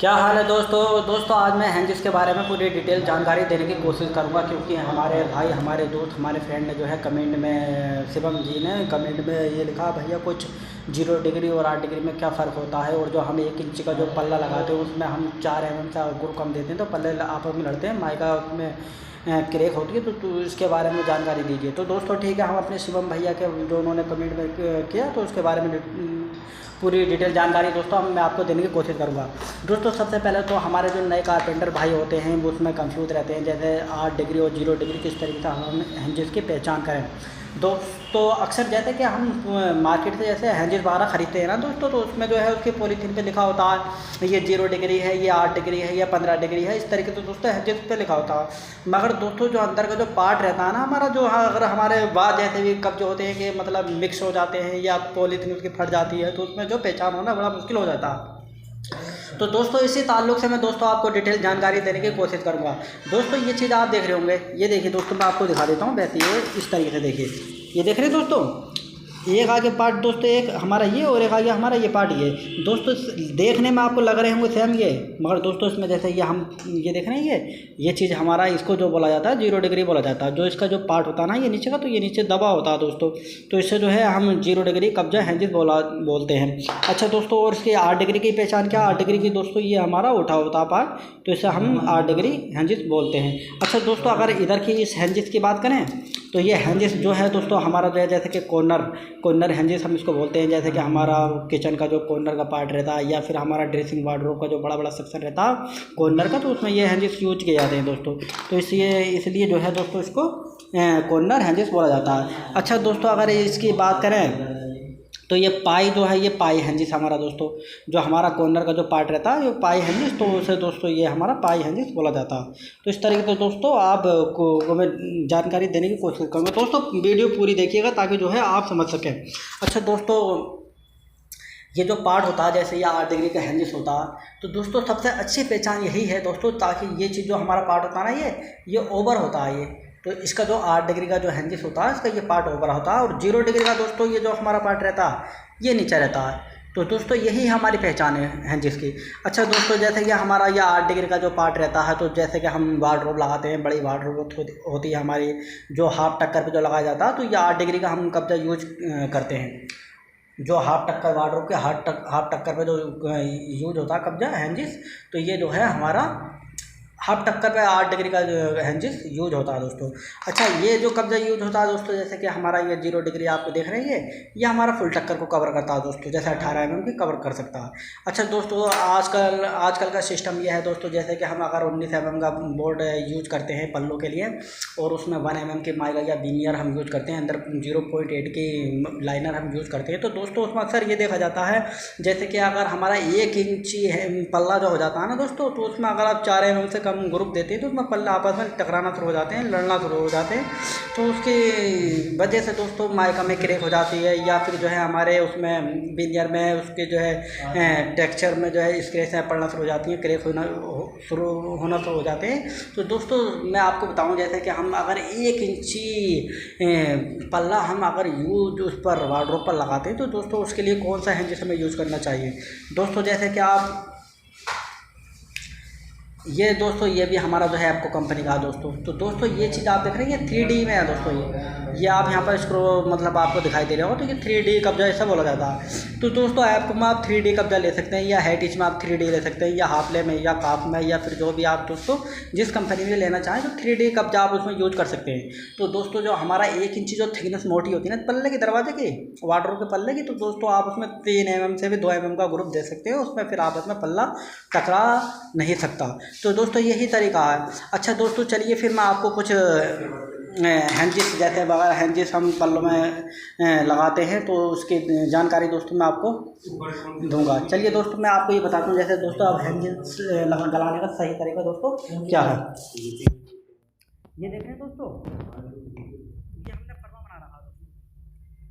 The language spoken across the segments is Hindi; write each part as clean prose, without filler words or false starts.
क्या हाल है दोस्तों आज मैं हैंजिस के बारे में पूरी डिटेल जानकारी देने की कोशिश करूंगा, क्योंकि हमारे भाई, हमारे दोस्त, हमारे फ्रेंड ने जो है कमेंट में, शिवम जी ने कमेंट में ये लिखा, भैया कुछ 0 डिग्री और 8 डिग्री में क्या फ़र्क होता है, और जो हम 1 इंच का जो पल्ला लगाते हैं उसमें हम 4 mm का गुड़ कम देते हैं तो पल्ले आपस में लड़ते हैं, माइका में क्रैक होती है। तो इसके बारे में जानकारी दीजिए। तो दोस्तों ठीक है, हम अपने शिवम भैया के जो उन्होंने कमेंट में किया तो उसके बारे में पूरी डिटेल जानकारी दोस्तों मैं आपको देने की कोशिश करूंगा। दोस्तों सबसे पहले तो हमारे जो नए कारपेंटर भाई होते हैं वो उसमें कंफ्यूज रहते हैं, जैसे 8 डिग्री और 0 डिग्री किस तरीके से हम हैंजिस की पहचान करें। दोस्तों अक्सर जैसे कि हम मार्केट से जैसे हैंजिस वगैरह ख़रीदते हैं ना दोस्तों, तो उसमें जो है उसके पॉलीथीन पे लिखा होता है ये 0 डिग्री है, ये 8 डिग्री है, या 15 डिग्री है, इस तरीके से दोस्तों हैंजिस पे लिखा होता है। मगर दोस्तों जो अंदर का जो पार्ट रहता है ना हमारा, जो अगर हमारे बाद जैसे भी कब्ज होते हैं कि मतलब मिक्स हो जाते हैं या पॉलीथीन उसकी फट जाती है, तो उसमें जो पहचान होना बड़ा मुश्किल हो जाता है। तो दोस्तों इसी ताल्लुक से मैं दोस्तों आपको डिटेल जानकारी देने की कोशिश करूंगा। दोस्तों ये चीज़ आप देख रहे होंगे, ये देखिए दोस्तों मैं आपको दिखा देता हूँ। वैसे ये इस तरीके से देखिए, ये देख रहे हैं दोस्तों, एक आगे पार्ट दोस्तों, एक हमारा ये और एक आगे हमारा ये पार्ट। ये दोस्तों देखने में आपको लग रहे होंगे सेम ये, मगर दोस्तों इसमें जैसे ये हम ये देख रहे हैं, ये चीज़ हमारा, इसको जो बोला जाता है 0 डिग्री बोला जाता है। जो इसका जो पार्ट होता है ना ये नीचे का, तो ये नीचे दबा होता है दोस्तों, तो इससे जो है हम 0 डिग्री कब्जा हैंजिस बोलते हैं। अच्छा दोस्तों, और इसकी 8 डिग्री की पहचान क्या? 8 डिग्री की दोस्तों ये हमारा उठा होता है पार्ट, तो इसे हम 8 डिग्री हैंजिस बोलते हैं। अच्छा दोस्तों, अगर इधर की इस हैंजिस की बात करें तो ये हैंजिस जो है दोस्तों हमारा जो है जैसे कि कॉर्नर हैंजिस हम इसको बोलते हैं। जैसे कि हमारा किचन का जो कॉर्नर का पार्ट रहता है, या फिर हमारा ड्रेसिंग वार्डरोब का जो बड़ा बड़ा सेक्शन रहता है कॉर्नर का, तो उसमें ये हैंजिस यूज किए जाते हैं दोस्तों। तो इसलिए जो है दोस्तों इसको कॉर्नर हैंजिस बोला जाता है। अच्छा दोस्तों, अगर इसकी बात करें तो ये पाई जो है, ये पाई हैंजिस हमारा दोस्तों, जो हमारा कॉर्नर का जो पार्ट रहता है ये पाई हैंजिस, तो उसे दोस्तों ये हमारा पाई हैंजिस बोला जाता है। तो इस तरीके से दोस्तों आपको मैं जानकारी देने की कोशिश करूँगा। दोस्तों वीडियो पूरी देखिएगा ताकि जो है आप समझ सकें। अच्छा दोस्तों, ये जो पार्ट होता है जैसे ये 8 डिग्री का हैंजिस होता है, तो दोस्तों सबसे अच्छी पहचान यही है दोस्तों, ताकि ये चीज़ जो हमारा पार्ट होता है ना ये ओवर होता है। ये तो इसका जो 8 डिग्री का जो हैंजिस होता है इसका ये पार्ट ओवर होता है, और 0 डिग्री का दोस्तों ये जो हमारा पार्ट रहता है ये नीचे रहता है। तो दोस्तों यही हमारी पहचान है हैंजिस की। अच्छा दोस्तों, जैसे कि हमारा ये 8 डिग्री का जो पार्ट रहता है, तो जैसे कि हम वार्डरोब लगाते हैं, बड़ी वार्डरोब होती है हमारी, जो हाफ टक्कर पे जो लगाया जाता है, तो ये 8 डिग्री का हम कब्जा यूज करते हैं। जो हाफ टक्कर वार्डरोब के हाफ टक्कर पे जो यूज होता है कब्जा हैंजिस, तो ये जो है हमारा हाफ टक्कर पे 8 डिग्री का जो हैंजिस यूज होता है दोस्तों। अच्छा, ये जो कब्जा यूज होता है दोस्तों, जैसे कि हमारा ये 0 डिग्री आपको देख रहे हैं, ये हमारा फुल टक्कर को कवर करता है दोस्तों, जैसे 18 mm की कवर कर सकता है। अच्छा दोस्तों, आजकल का सिस्टम ये है दोस्तों, जैसे कि हम अगर 19 mm का बोर्ड यूज करते हैं पल्लों के लिए, और उसमें 1 mm की माइका या बीनियर हम यूज करते हैं, अंदर 0.8 की लाइनर हम यूज करते हैं, तो दोस्तों उसमें अक्सर ये देखा जाता है, जैसे कि अगर हमारा 1 इंची पल्ला जो हो जाता है ना दोस्तों, तो उसमें अगर आप 4 mm से हम ग्रुप देते हैं तो उसमें पल्ला आपस में टकराना शुरू हो जाते हैं, लड़ना शुरू हो जाते हैं, तो उसकी वजह से दोस्तों माइका में क्रैक हो जाती है, या फिर जो है हमारे उसमें बिनियर में उसके जो है टेक्सचर में जो है स्क्रैचें पड़ना शुरू हो जाती हैं, क्रैक शुरू होना शुरू हो जाते हैं। तो दोस्तों मैं आपको बताऊं, जैसे कि हम अगर 1 इंची पल्ला हम अगर यूज उस पर वार्डरोब पर लगाते हैं, तो दोस्तों उसके लिए कौन सा हैंजिस हमें यूज़ करना चाहिए दोस्तों। जैसे कि आप ये दोस्तों, ये भी हमारा जो है आपको कंपनी का दोस्तों, तो दोस्तों ये चीज़ आप देख रहे हैं ये 3D में है दोस्तों। ये आप यहाँ पर इसको मतलब आपको दिखाई दे रहा हो, तो ये 3D कब्जा ऐसा बोला जाता है। तो दोस्तों ऐप में आप 3D कब्जा ले सकते हैं, या हैटिच में आप 3D ले सकते हैं, या हाफले में, या काफ में, या फिर जो भी आप दोस्तों जिस कंपनी में लेना चाहें, तो 3D कब्जा आप उसमें यूज कर सकते हैं। तो दोस्तों जो हमारा 1 इंची जो थिकनेस मोटी होती है ना पल्ले की, दरवाजे की, वार्डरोब के पल्ले की, तो दोस्तों आप उसमें 3 mm से भी 2 mm का ग्रुप दे सकते हो, उसमें फिर आपस में पल्ला टकरा नहीं सकता। तो दोस्तों यही तरीका है। अच्छा दोस्तों, चलिए फिर मैं आपको कुछ हैंजिस, जैसे बगैर हैंजिस हम पल्लों में लगाते हैं तो उसकी जानकारी दोस्तों मैं आपको दूंगा। चलिए दोस्तों मैं आपको ये बताता हूँ, जैसे दोस्तों अब हैंजिस लगाने का सही तरीका दोस्तों क्या है। ये देख रहे हैं दोस्तों, ये हमने फरवा बना रखा दोस्तों,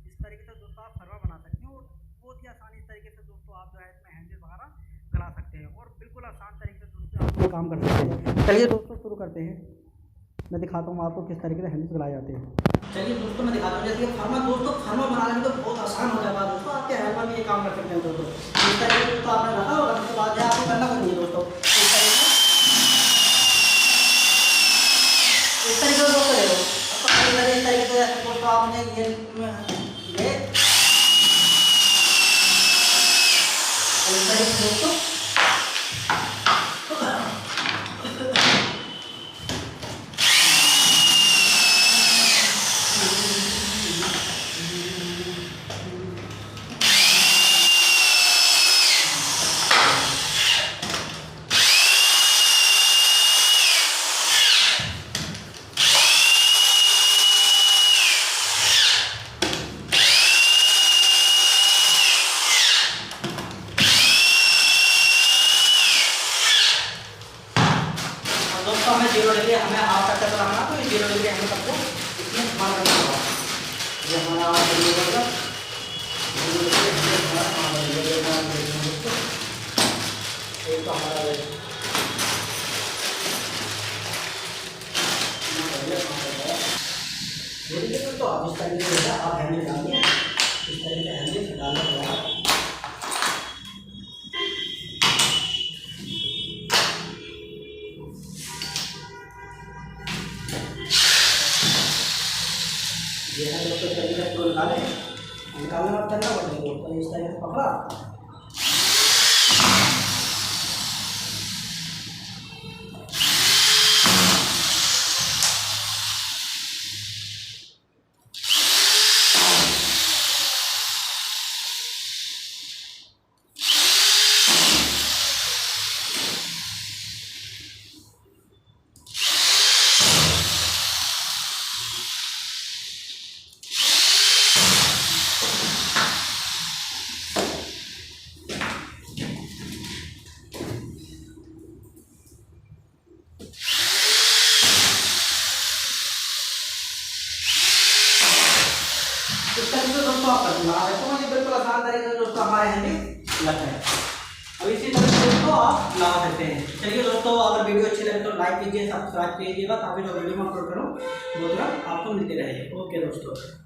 इस तरीके से दोस्तों आप फरवा बना सकते हैं, और बहुत ही आसानी तरीके से दोस्तों आप जो है इसमें हैंजिस वगैरह करा सकते हैं, और बिल्कुल आसान तरीके से दोस्तों आप काम कर सकते हैं। चलिए दोस्तों शुरू करते हैं, मैं दिखाता हूँ आपको किस तरीके से हैंडिल्स बनाए जाते हैं। चलिए दोस्तों मैं दिखाता हूँ, जैसे फार्मा दोस्तों फार्मा बनाने में तो बहुत आसान हो जाता है दोस्तों, आपके हेल्पर भी ये काम कर सकते हैं दोस्तों। इस तरीके से दोस्तों आपने रखा और उसके बाद आपको करना कुछ नहीं दोस्तों, हमने ये दोस्तों हमें 0 डिग्री हमें हाफ तक चलाना, तो ये 0 डिग्री हमें सबको इसमें ध्यान रखना होगा। ये हमारा होगा 0 डिग्री एक तो हमारा तो आप इस तरीके से आप हैंडल डालिए, इस तरीके से हैंडल डालना होगा। ये है दोस्तों तरीके से निकालना मत करना पड़ेगा दोस्तों, इस तरीके से पकड़ा। इस तरीके से दोस्तों आप करना है, तो ये बिल्कुल आसान तरीके से दोस्तों हमारे हैंडल लग है। अब इसी तरह से दोस्तों आप लगा सकते हैं। चलिए दोस्तों, अगर वीडियो अच्छी लगे तो लाइक कीजिए, सब्सक्राइब कीजिएगा, ताकि जो वीडियो में अपलोड करूँ वो तुरंत आपको मिलते रहे। ओके दोस्तों।